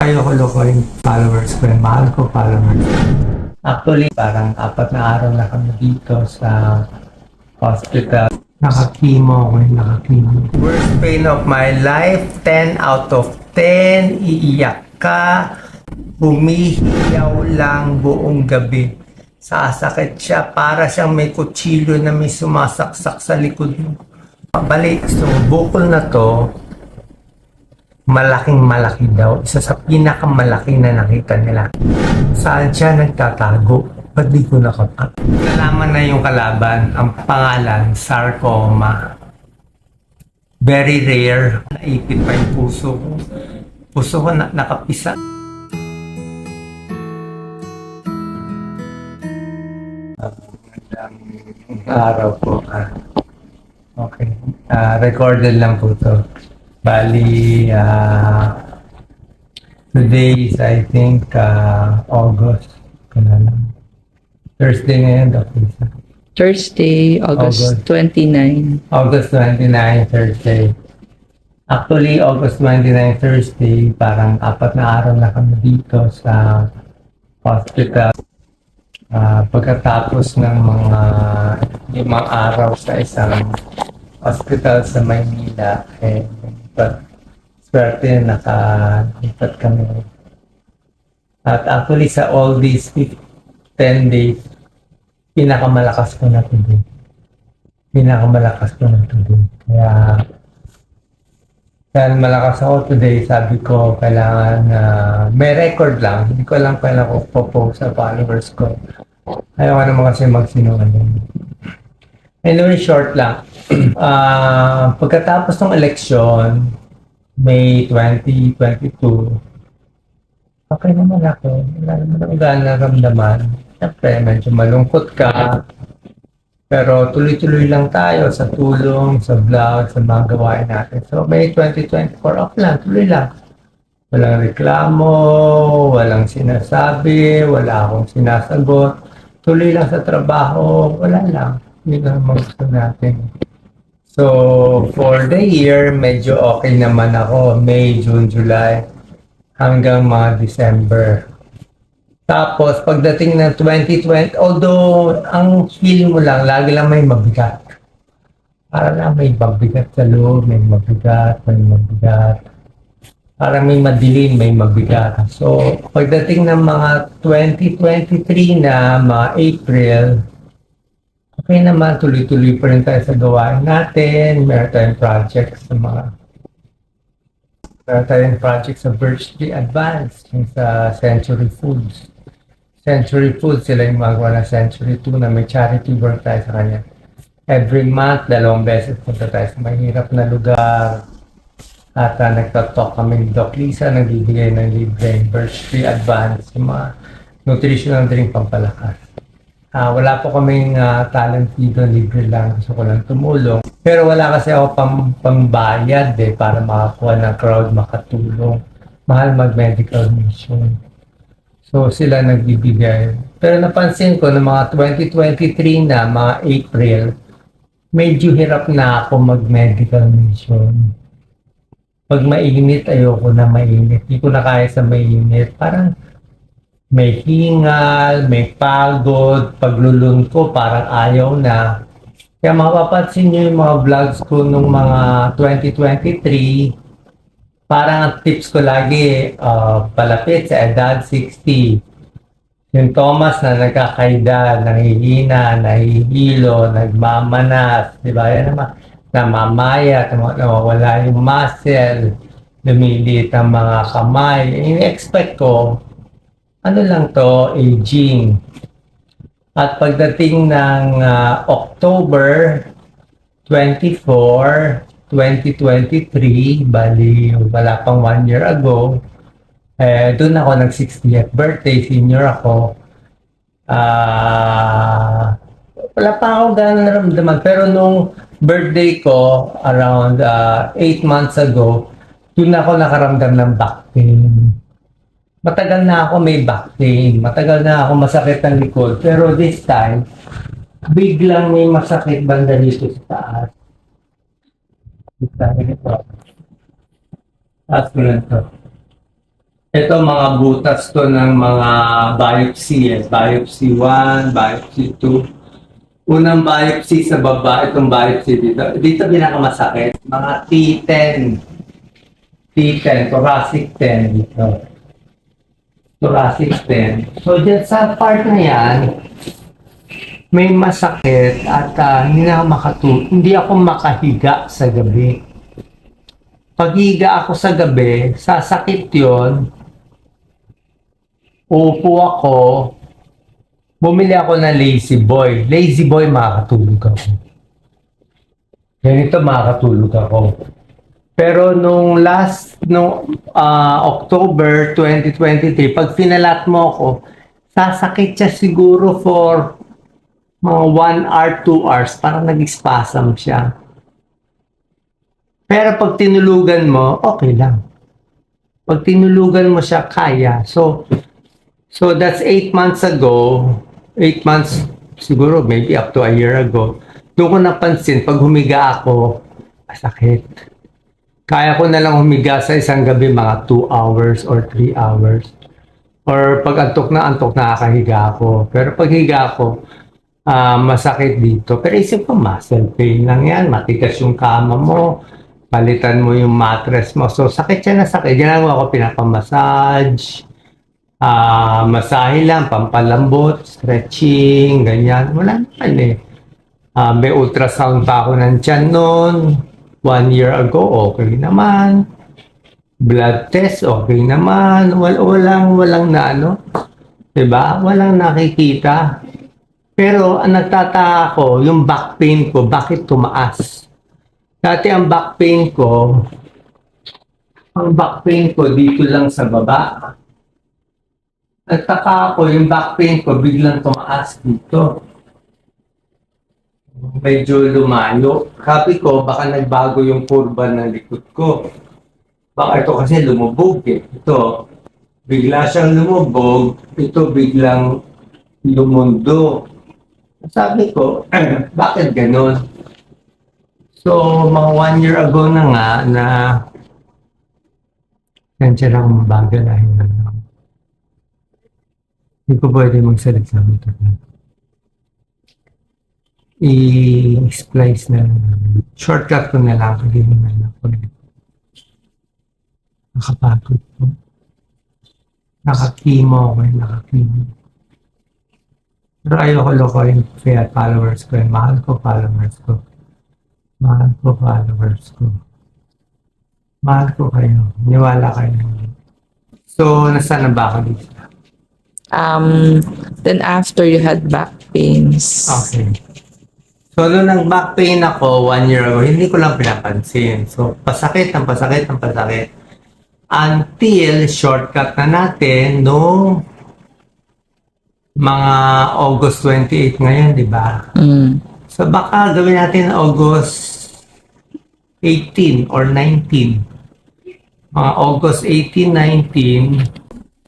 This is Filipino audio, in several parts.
kayo kulukoy followers ko, yung mahal ko followers. Actually, parang 4 na araw na kami dito sa hospital. Nakakimo ako, nakakimo. Worst pain of my life, 10 out of 10, iiyak ka, humihiyaw lang buong gabi. Sasakit siya, para siyang may kutsilyo na may sumasaksak sa likod mo. Balik, so bukol na to, malaking malaki daw. Isa sa pinakamalaki na nakita nila. Saan siya nagtatago? Ba't di ko nakapat? Nalaman na yung kalaban, ang pangalan, sarcoma. Very rare. Naipit pa yung puso ko. Puso ko nakapisa. Araw po. Okay. Recorded lang po to. Bali, today is I think August. Thursday ngayon, Thursday, August 29. August 29, Thursday. Actually, August 29, Thursday, parang 4 na araw na kami dito sa hospital. Pagkatapos ng mga 5 araw sa isang hospital sa Maynila, swerte nakalipat kami. At actually sa all these 10 days, pinakamalakas ko na today. Pinakamalakas ko na today. Kaya, dahil malakas ako today, sabi ko, kailangan may record lang. Hindi ko alam kailan ko po-post sa followers ko. Ayaw ko naman kasi magsinungaling. Anyway, short lang. Pagkatapos ng eleksyon, May 2022, okay naman ako. Wala naman ako gano'n naramdaman. Siyempre, medyo malungkot ka. Pero tuloy-tuloy lang tayo sa tulong, sa vlog, sa mga gawain natin. So, May 2024, okay lang, tuloy lang. Walang reklamo, walang sinasabi, wala akong sinasagot. Tuloy lang sa trabaho, wala lang. Hindi lang gusto natin. So, for the year, medyo okay naman ako. May, June, July, hanggang mga December. Tapos, pagdating ng 2020, although ang feel mo lang, lagi lang may mabigat. Parang lang may mabigat sa loob, may mabigat, may mabigat. Parang may madilim, may mabigat. So, pagdating ng mga 2023 na, mga April, okay naman, tuloy-tuloy pa rin tayo sa gawain natin. Meron tayong project sa Birchtree Advance, yung sa Century Foods. Century Foods, sila yung magawa ng Century 2 na may charity work tayo sa kanya. Every month, 2 beses punta tayo sa mahirap na lugar. At nagtatalk kami ni Doc Lisa, nagbibigay ng libre Birchtree Advance, yung mga nutritional drink pampalakas. Wala po kaming talent dito, libre lang, gusto ko lang tumulong. Pero wala kasi ako pambayad para makakuha ng crowd, makatulong. Mahal mag-medical mission. So sila nagbibigay. Pero napansin ko na mga 2023 na, mga April, medyo hirap na ako mag-medical mission. Pag mainit, ayoko na mainit. Hindi ko na kaya sa mainit. Parang may hingal, may pagod, paglulun ko, parang ayaw na. Kaya mapapansin nyo yung mga vlogs ko nung mga 2023, parang ang tips ko lagi, palapit sa edad 60. Yung Thomas na nagkakaida, nangihina, nahihilo, nagmamanas, di ba? Yan naman, namamaya, nawawala yung muscle, lumilit ang mga kamay. In-expect ko, ano lang to, aging. At pagdating ng October 24, 2023, bali wala pang 1 year ago, doon ako nag 60th birthday, senior ako. Wala pa ako gano'n naramdaman, pero nung birthday ko, around 8 months ago, doon ako nakaramdam ng back pain. Matagal na ako may back pain, matagal na ako masakit ang likod, pero this time, biglang may masakit banda dito sa taas. Taas ko lang to. Ito mga butas to ng mga biopsy. Biopsy 1, biopsy 2. Unang biopsy sa baba, itong biopsy dito. Dito pinakamasakit. Mga T10. T10, thoracic 10 dito. Thoracic 10. So, dyan sa part na yan, may masakit at hindi ako makahiga sa gabi. Pag higa ako sa gabi, sasakit yon. Upo ako, bumili ako ng Lazy Boy. Lazy Boy, makakatulog ako. Ganito, makakatulog ako. Pero nung October 2023, pag finalat mo ako, sasakit siya siguro for mga 1 hour, 2 hours, parang nag-spasm siya. Pero pag tinulugan mo, okay lang. Pag tinulugan mo siya, kaya. So that's 8 months ago, 8 months, siguro maybe up to a year ago, doon ko napansin, pag humiga ako, masakit. Kaya ko na lang humiga sa isang gabi mga 2 hours or 3 hours. Or pag antok na nakakahiga ako. Pero pag higa ako, masakit dito. Pero isip ko, muscle pain lang yan. Matigas yung kama mo. Palitan mo yung mattress mo. So, sakit siya na sakit. Ginagawa ko, pinapamassage. Masahe lang, pampalambot, stretching, ganyan. Wala naman eh. May ultrasound pa ako ng tiyan noon. 1 year ago, okay naman. Blood test, okay naman. Walang na ano. Diba? Walang nakikita. Pero ang nagtataka ko, yung back pain ko, bakit tumaas? Dati ang back pain ko dito lang sa baba. Nagtaka ako, yung back pain ko biglang tumaas dito. Medyo lumayo. Sabi ko, baka nagbago yung kurba ng likod ko. Baka ito kasi lumubog eh. Ito, bigla siyang lumubog. Ito biglang lumundo. Sabi ko, bakit ganon? So, mga 1 year ago na nga na nandiyan lang mabagal ay hindi ko pwede magsalita nito. I-splice na shortcut ko na lang hindi naman ako nakapagod po. Nakakimo ako nakakimo. Pero ayoko lokohin kaya followers ko. Mahal ko followers ko. Mahal ko followers ko. Mahal ko kayo. Niwala kayo. So, nasaan na ba ako dito? Then after you had back pains. Okay. So, nung nag-back pain ako 1 year ago, hindi ko lang pinapansin. So, pasakit. Until shortcut na natin no mga August 28 ngayon, di ba? So, baka gawin natin August 18 or 19. Mga August 18, 19,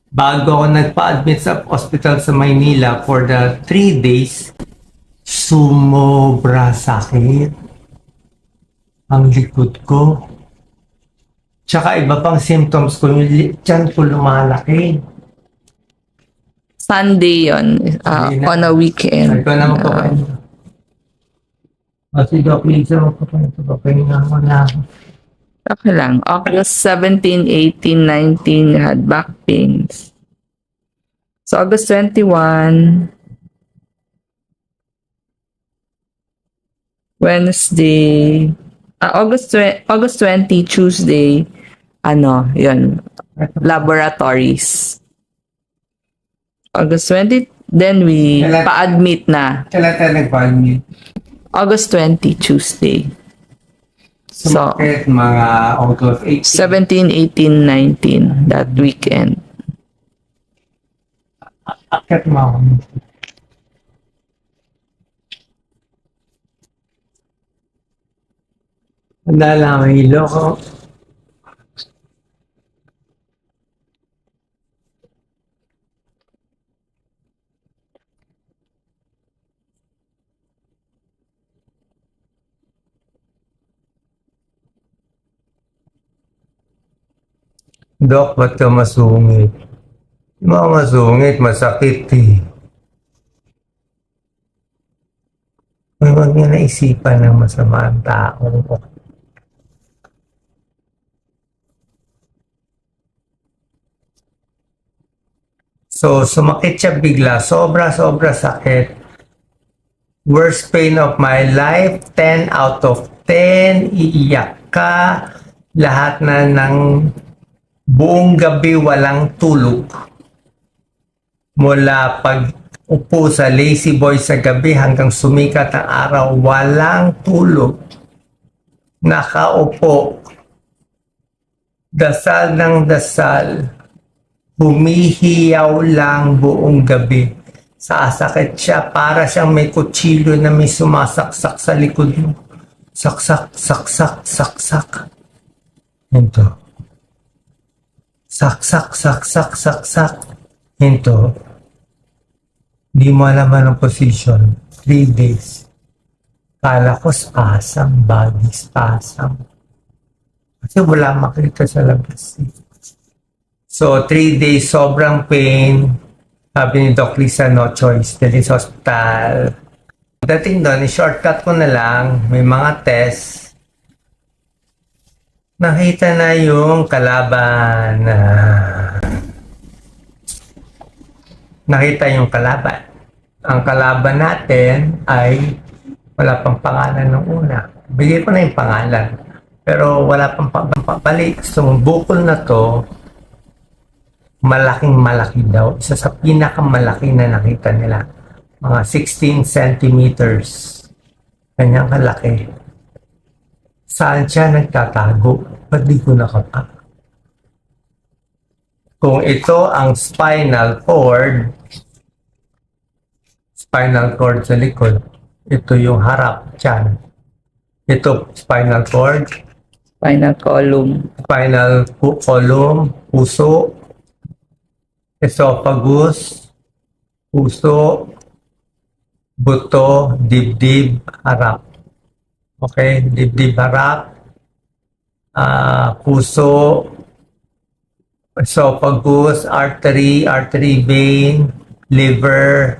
bago ako nagpa-admit sa hospital sa Maynila for the 3 days, sumobra sakit ang likod ko. Tsaka iba pang symptoms ko, yung tiyan ko lumalaki. Sunday yon on a weekend. Ikaw naman po kayo. Si Doc Lisa, magpapahinga ako na ako. Okay lang. August 17, 18, 19, you had back pains. So August 21, Wednesday, August 20, Tuesday, yun, laboratories. August 20, then we pa-admit na. Kailan tayo nag-admit? August 20, Tuesday. Sumakit mga August 18. 17, 18, 19, that weekend. Akit mo ako. Handa lang ang hilo ko. Dok, ba't ka masungit? Mga masungit, masakit eh. Huwag niya naisipan ng masama ang tao. So, sumakit siya bigla. Sobra-sobra sakit. Worst pain of my life, 10 out of 10. Iiyak ka. Lahat na ng buong gabi walang tulog. Mula pag upo sa lazy boy sa gabi hanggang sumikat ang araw, walang tulog. Nakaupo. Dasal ng dasal. Humihiyaw lang buong gabi. Sasakit siya para siyang may kutsilyo na may sumasaksak sa likod mo. Saksak, saksak, saksak. Ito. Saksak, saksak, saksak. Ito. Di mo alam anong position. 3 days. Kala ko spasm, body spasm. Kasi wala makita sa labas. So, 3 days, sobrang pain. Sabi ni Doc Lisa, no choice. Dali sa hospital. Dating doon, shortcut ko na lang. May mga test. Nakita na yung kalaban. Nakita yung kalaban. Ang kalaban natin ay wala pang pangalan ng una. Bigay ko na yung pangalan. Pero wala pang balik. So, bukol na to, malaking malaki daw. Isa sa pinakamalaki na nakita nila. Mga 16 centimeters. Kanyang kalaki. Saan siya nagtatago? Ba't di ko nakapa? Kung ito ang spinal cord sa likod, ito yung harap, tiyan. Ito, spinal cord, Spinal column. puso, esophagus, puso, buto, dibdib, harap. Okay, dibdib, harap, puso, esophagus, artery vein, liver,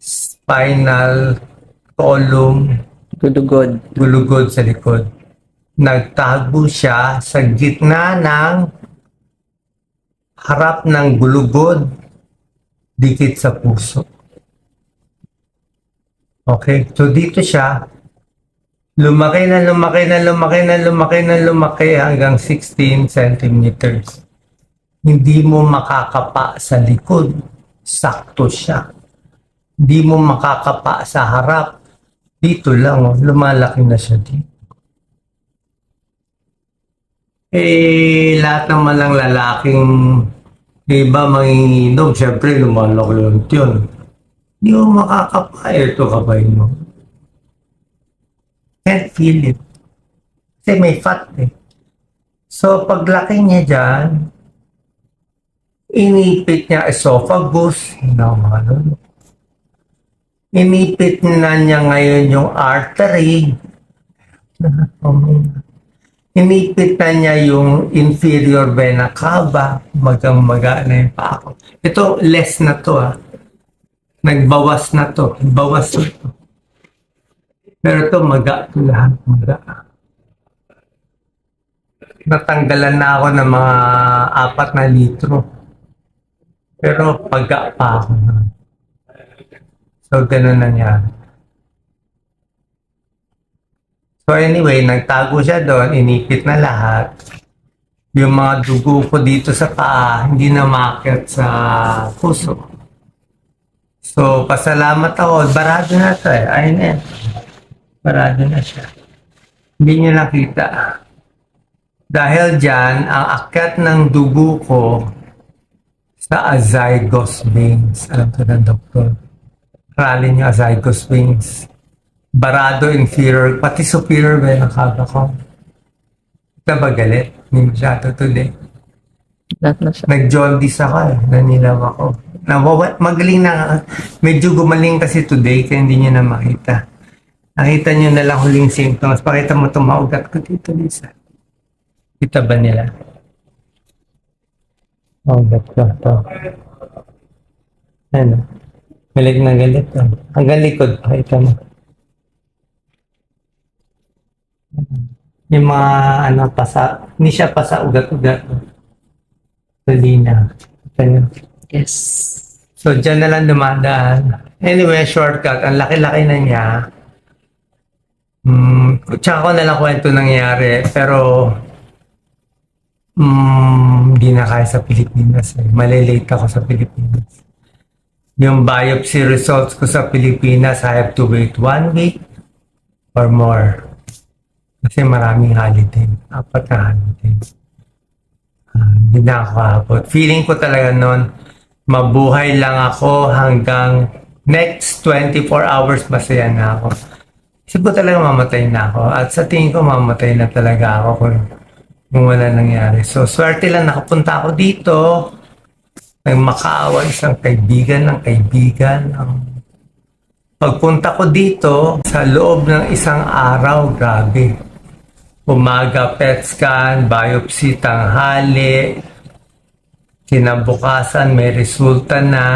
spinal column, gulugod sa likod. Nagtago siya sa gitna ng harap ng gulugod, dikit sa puso. Okay, so dito siya, lumaki hanggang 16 centimeters. Hindi mo makakapa sa likod, sakto siya. Hindi mo makakapa sa harap, dito lang, lumalaki na siya dito. Lahat naman ng lalaking iba manginginom, syempre lumalaki yung tiyon. Hindi mo makakapa, ito kabay mo. Can't feel it. Kasi may fat eh. So, paglaki niya dyan, inipit niya esophagus, inipit na niya ngayon yung artery, inipit na niya yung inferior vena cava, magang-maga na yung pako. Ito, less na to Nagbawas na to. Bawas na to. Pero ito, maga to lahat. Maga. Natanggalan na ako ng mga 4 na litro. Pero paga pa ako na. So, ganun na niya. So anyway, nagtago siya doon, inipit na lahat. Yung mga dugo ko dito sa paa, hindi na maakyat sa puso. So, pasalamat ako. Barado na ito eh. Ayun eh. Barado na siya. Hindi niya nakita. Dahil dyan, ang akyat ng dugo ko sa azygos veins. Alam ko ng doktor. Rally niyo azygos veins. Barado inferior, pati superior vena cava ko. Ito ba galit? Hindi masyado today. Lahat na siya. Nag-jaundice ako nanilaw ako. Magaling na, medyo gumaling kasi today kaya hindi niya na makita. Nakita niyo na lang huling symptoms. Pakita mo itong maugat ko dito, Lisa. Kita ba nila? Oh, ko to. Ano? Galit na galit. Oh. Hanggang likod pa. Ito mo. Yung mga ano, hindi siya pasa ugat-ugat. Salina. Ito yun. Yes. So, dyan na lang dumadaan. Anyway, shortcut. Ang laki-laki na niya. Tsaka ko na lang kwento nangyari. Pero, hindi na kaya sa Pilipinas. Malilate ako sa Pilipinas. Yung biopsy results ko sa Pilipinas, I have to wait 1 week or more. Kasi maraming holiday. 4 na holiday. Hindi na ako abot. Feeling ko talaga noon, mabuhay lang ako hanggang next 24 hours masaya na ako. Isip ko talaga mamatay na ako. At sa tingin ko mamatay na talaga ako kung wala nangyari. So, swerte lang nakapunta ako dito. Nagmakaawa isang kaibigan ng kaibigan. Pagpunta ko dito, sa loob ng isang araw, grabe. Umaga, PET scan, biopsy, tanghali. Kinabukasan, may resulta na.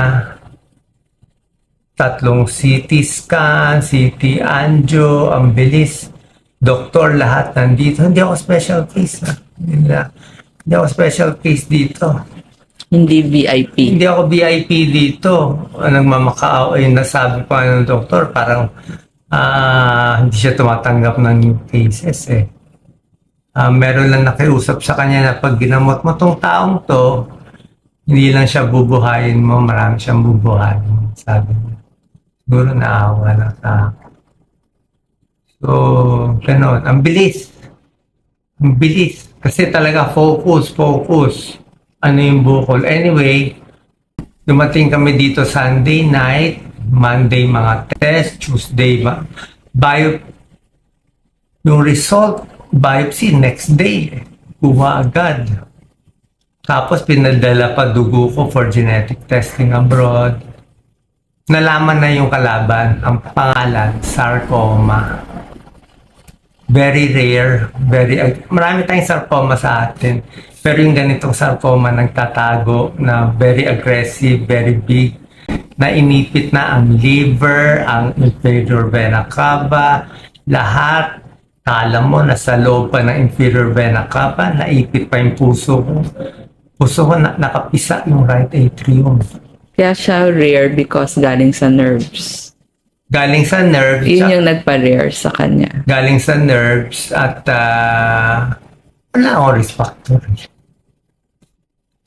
3 CT scan, CT angio, ang bilis. Doktor, lahat nandito. Hindi ako special case. Hindi ako special case dito. Hindi VIP. Hindi ako VIP dito. Nagmamakaaw, nasabi pa ng doktor, parang hindi siya tumatanggap ng new cases eh. Meron lang nakiusap sa kanya na pag ginamot mo tong taong to, hindi lang siya bubuhayin mo, marami siyang bubuhayin. Sabi niya. Siguro naawa lang sa akin. So, gano'n. Ang bilis. Ang bilis. Kasi talaga focus. Ano yung bukol. Anyway, dumating kami dito Sunday night, Monday mga test, Tuesday yung result, biopsy next day. Kuha agad. Tapos pinadala pa dugo ko for genetic testing abroad. Nalaman na yung kalaban, ang pangalan, sarcoma. Very rare, marami tayong sarcoma sa atin. Pero yung ganitong sarcoma nagtatago na very aggressive, very big, na inipit na ang liver, ang inferior vena cava, lahat. Kala mo, nasa loob pa ng inferior vena cava, naipit pa yung puso ko. Puso ko nakapisa yung right atrium. Kaya siya rare because galing sa nerves. Galing sa nerves. Yun yung nagpa-rare sa kanya. Galing sa nerves at wala akong risk factor.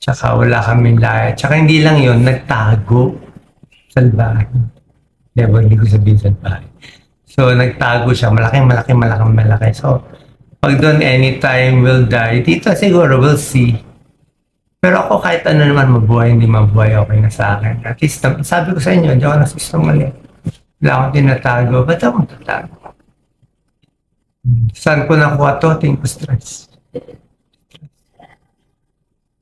Tsaka wala kaming lahat. Tsaka hindi lang yun, nagtago. Salbahe. Never, hindi ko sabihin salbahe. So, nagtago siya. Malaki. So, pag doon anytime will die, dito siguro we'll see. Pero ako kahit ano naman mabuhay, hindi mabuhay, okay na sa akin. At least, sabi ko sa inyo, hindi ako nasusumalit. Wala akong tinatago. Ba't ako tatago? Saan ko nakuha to? Tingin ko stress.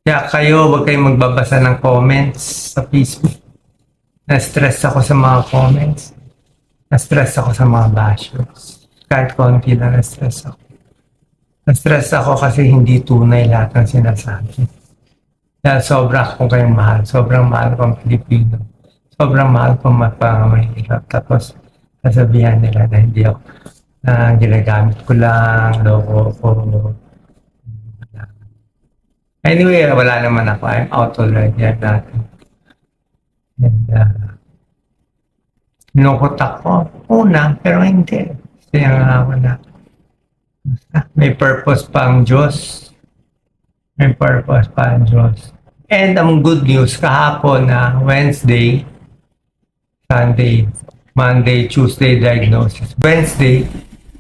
Kaya kayo, huwag kayong magbabasa ng comments sa Facebook. Na-stress ako sa mga comments. Na-stress ako sa mga bashers. Kahit konti na na-stress ako. Na-stress ako kasi hindi tunay lahat ng sinasabi. Dahil sobrang kayong mahal. Sobrang mahal kong Pilipino. Sobrang mahal kong mahirap. Tapos, sasabihan nila na hindi ako ginagamit ko lang, loko ko. Anyway, wala naman ako. I'm out already at natin. And, nilungkot ako. Una, pero hindi. Kasi ako na. May purpose pa ang Diyos. May purpose pa ang Diyos. And ang good news, kahapon na Wednesday, Sunday, Monday, Tuesday diagnosis. Wednesday,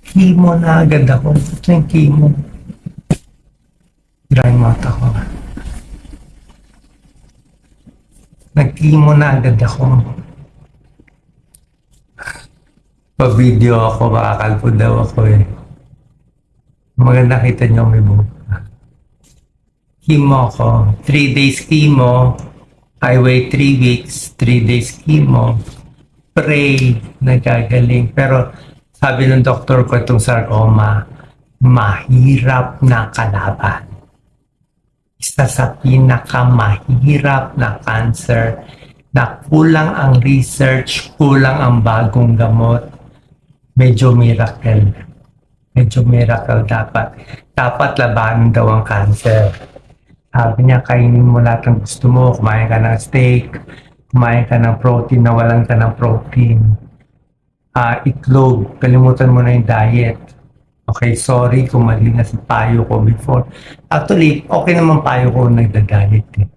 chemo na agad ako. Ito yung chemo. Dry mouth ako. Nag-chemo na agad ako. Pa-video ako, makakalpo daw ako eh. Maganda kita niyo may buka. Chemo ko. 3 days chemo. I wait 3 weeks. 3 days chemo. Pray. Nagagaling. Pero sabi ng doktor ko itong sarcoma, mahirap na kalaban. isa sa pinakamahirap na cancer na kulang ang research, kulang ang bagong gamot. Medyo miracle. Medyo miracle dapat. Dapat labanan daw ang cancer. Sabi niya, kainin mo lahat ng gusto mo. Kumain ka ng steak, kumain ka ng protein na walang ka ng protein. Itlog, kalimutan mo na yung diet. Okay, sorry kung mali na si payo ko before. Actually, okay naman payo ko nagda-diet eh.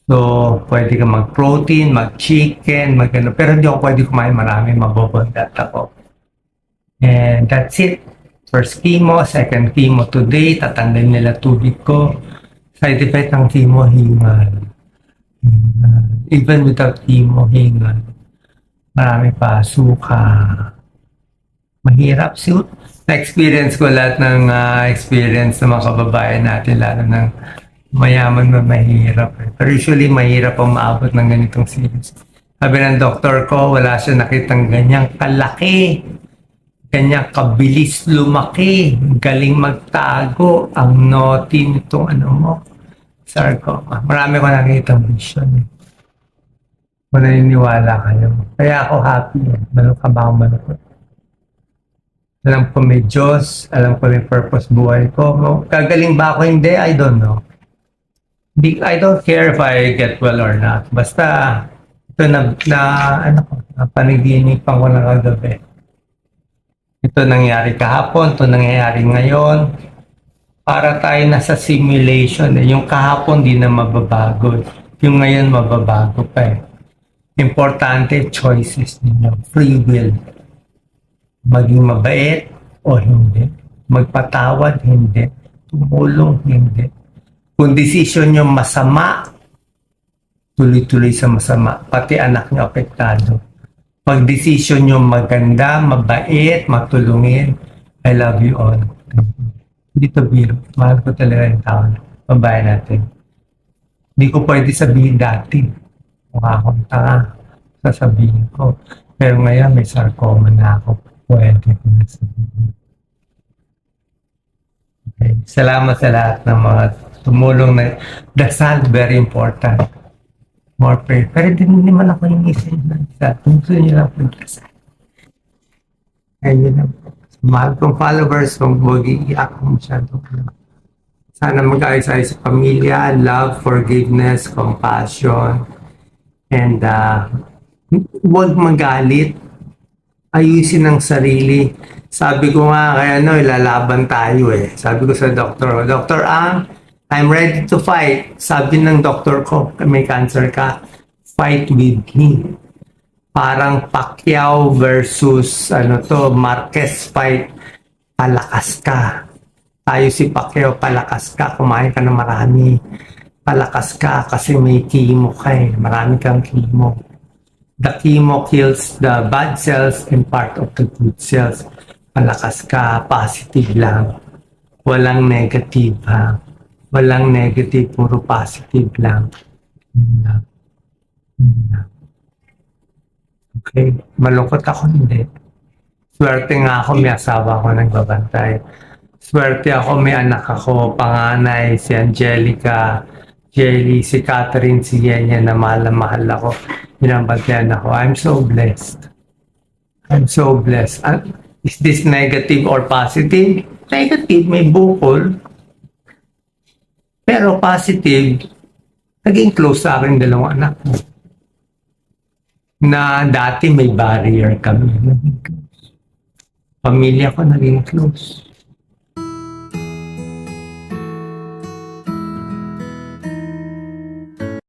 So, pwede ka mag-protein, mag-chicken, mag-ano. Pero hindi ako pwede kumain marami, mabobondat ako. And that's it. First chemo, second chemo today, tatanggalin nila tubig ko. Side effect ng chemo, hingal. Even without chemo, hingal. Marami pa, suka. Mahirap. Na-experience ko lahat ng experience ng mga kababayan natin, lalo ng mayaman na mahirap. Pero usually, mahirap ang maabot ng ganitong series. Sabi ng doktor ko, wala siya nakitang ganyang kalaki. Ganyang kabilis lumaki. Galing magtago. Ang naughty nitong sarcoma. Marami ko nakitang vision. Kung naniniwala kayo. Kaya ako happy. Malukha ba akong malukha? Alam ko may Diyos. Alam ko may purpose buhay ko. Gagaling ba ako? Hindi. I don't know. I don't care if I get well or not. Basta, ito panaginipan ko na kagabi. Ito nangyari kahapon, ito nangyayari ngayon. Para tayo nasa simulation. Yung kahapon di na mababago. Yung ngayon mababago pa eh. Importante, choices ninyo. Free will. Maging mabait o hindi. Magpatawad, hindi. Tumulong, hindi. Kung decision nyo masama, tuloy-tuloy sa masama. Pati anak nyo apektado. Pag decision nyo maganda, mabait, matulungin, I love you all. Hindi to biro. Mahal ko talaga yung tao. Babae natin. Hindi ko pwede sabihin dati. Mukha akong tanga. Sasabihin ko. Pero ngayon may sarcoma na ako. Pwede ko na sabihin. Okay. Salamat sa lahat ng mga tumulong na dasal, very important. More prayer. Pero hindi naman ako yung isa yun. Gusto nyo lang po dasal. Ayun na po. Mahal kong followers, kung mag-iiyak ko masyado. Sana mag-ayos-ayos sa pamilya, love, forgiveness, compassion, and huwag magalit. Ayusin ang sarili. Sabi ko nga, kaya ilalaban tayo eh. Sabi ko sa doktor, Dr. I'm ready to fight. Sabi ng doktor ko, may cancer ka, fight with me. Parang Pacquiao versus Marquez fight. Palakas ka. Tayo si Pacquiao, palakas ka. Kumain ka na marami. Palakas ka kasi may chemo ka eh. Marami kang chemo. The chemo kills the bad cells and part of the good cells. Palakas ka, positive lang. Walang negative ha. Walang negative, puro positive lang. Okay, malungkot ako hindi. Swerte nga ako, may asawa ako nagbabantay. Swerte ako, may anak ako, panganay, si Angelica, Jelly, si Catherine, si Yenya na mahal ako. Binabantayan ako. I'm so blessed. I'm so blessed. Is this negative or positive? Negative, may bukol. Pero positive, naging close sa akin dalawang anak ko. Na dati may barrier kami. Pamilya ko naging close.